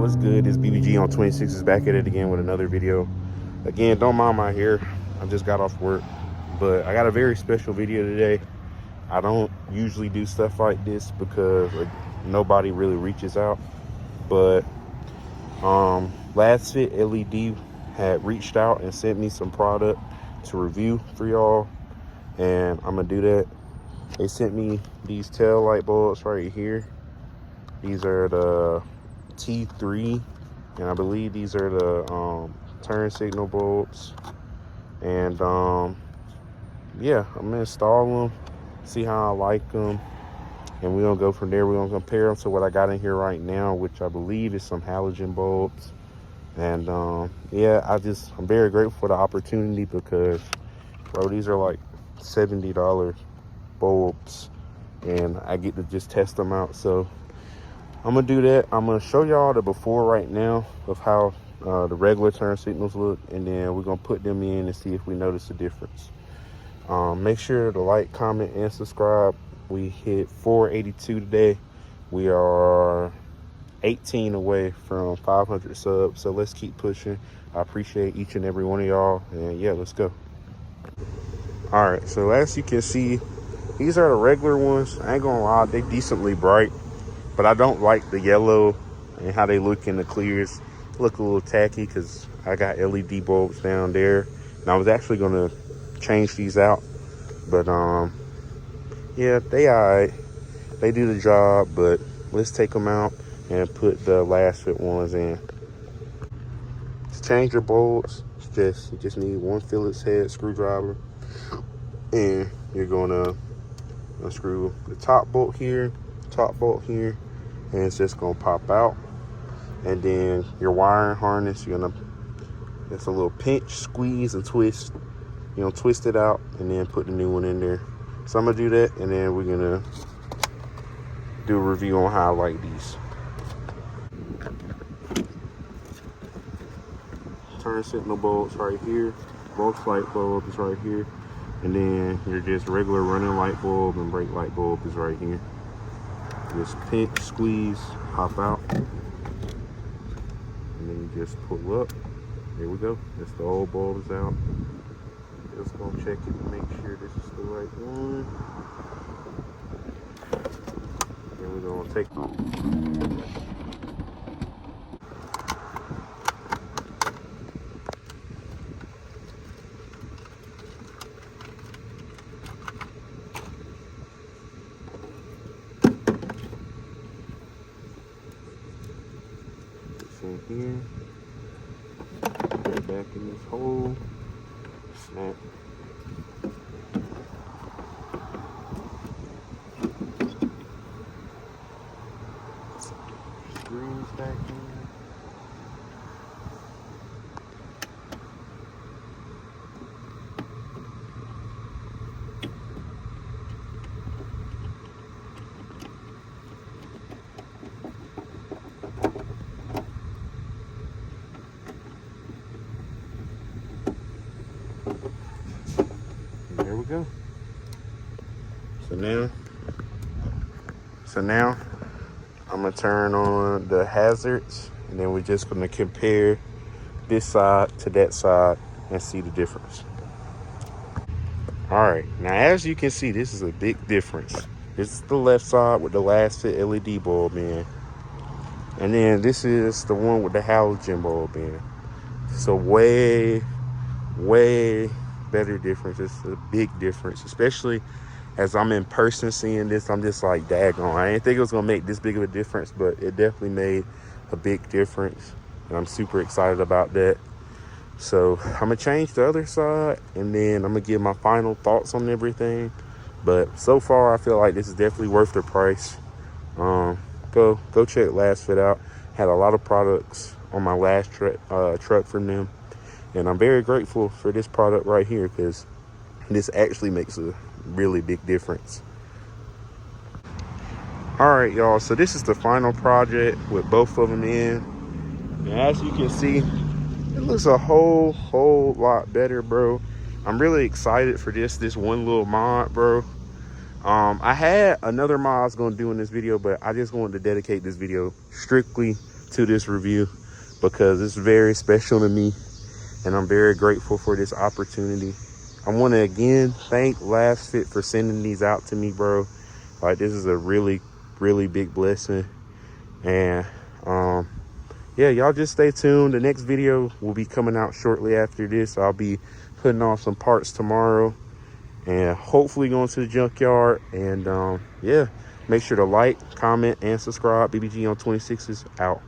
What's good? It's BBG on 26 is back at it again with another video. Again, don't mind my hair. I just got off work, but I got a very special video today. I don't usually do stuff like this because nobody really reaches out, but LASFIT LED had reached out and sent me some product to review for y'all, and I'm gonna do that. They sent me these tail light bulbs right here. These are the T3, and I believe these are the turn signal bulbs. And yeah, I'm gonna install them, see how I like them, and we're gonna go from there. We're gonna compare them to what I got in here right now, which I believe is some halogen bulbs. And yeah, I'm very grateful for the opportunity because, bro, these are like $70 bulbs, and I get to just test them out. So I'm gonna do that. I'm gonna show y'all the before right now of how the regular turn signals look, and then we're gonna put them in and see if we notice a difference. Make sure to like, comment, and subscribe. We hit 482 today. We are 18 away from 500 subs, so let's keep pushing. I appreciate each and every one of y'all, and yeah, let's go. All right, so as you can see, these are the regular ones. I ain't gonna lie, they decently bright, but I don't like the yellow and how they look in the clears. Look a little tacky because I got LED bulbs down there, and I was actually gonna change these out, but yeah, they alright. They do the job, but let's take them out and put the LASFIT ones in. To change your bulbs, you just need one Phillips head screwdriver, and you're gonna unscrew the top bolt here, and it's just gonna pop out. And then your wiring harness, it's a little pinch, squeeze, and twist. Twist it out and then put the new one in there. So I'm gonna do that, and then we're gonna do a review on how I like these. Turn signal bulbs right here, both light bulbs right here, and then your just regular running light bulb and brake light bulb is right here. Just pinch, squeeze, pop out, and then you just pull up. There we go. That's the old bulbs out. Just gonna check it to make sure this is the right one. Then we're gonna take in here, put it back in this hole, snap. Screws back in. There we go. So now I'm gonna turn on the hazards, and then we're just gonna compare this side to that side and see the difference. All right, now as you can see, this is a big difference. This is the left side with the LASFIT LED bulb in, and then this is the one with the halogen bulb in. So way better difference. It's a big difference, especially as I'm in person seeing this. I'm just like, daggone, I didn't think it was gonna make this big of a difference, but it definitely made a big difference, and I'm super excited about that. So I'm gonna change the other side, and then I'm gonna give my final thoughts on everything. But so far, I feel like this is definitely worth the price. Go check LASFIT out. Had a lot of products on my last truck from them, and I'm very grateful for this product right here because this actually makes a really big difference. All right, y'all, so this is the final project with both of them in, and as you can see, it looks a whole lot better, bro. I'm really excited for this one little mod, bro. I had another mod I was gonna do in this video, but I just wanted to dedicate this video strictly to this review because it's very special to me, and I'm very grateful for this opportunity. I want to again thank LASFIT for sending these out to me, bro. Like, this is a really, really big blessing. And yeah, y'all just stay tuned. The next video will be coming out shortly after this. I'll be putting on some parts tomorrow and hopefully going to the junkyard. And yeah, make sure to like, comment, and subscribe. BBG on 26 is out.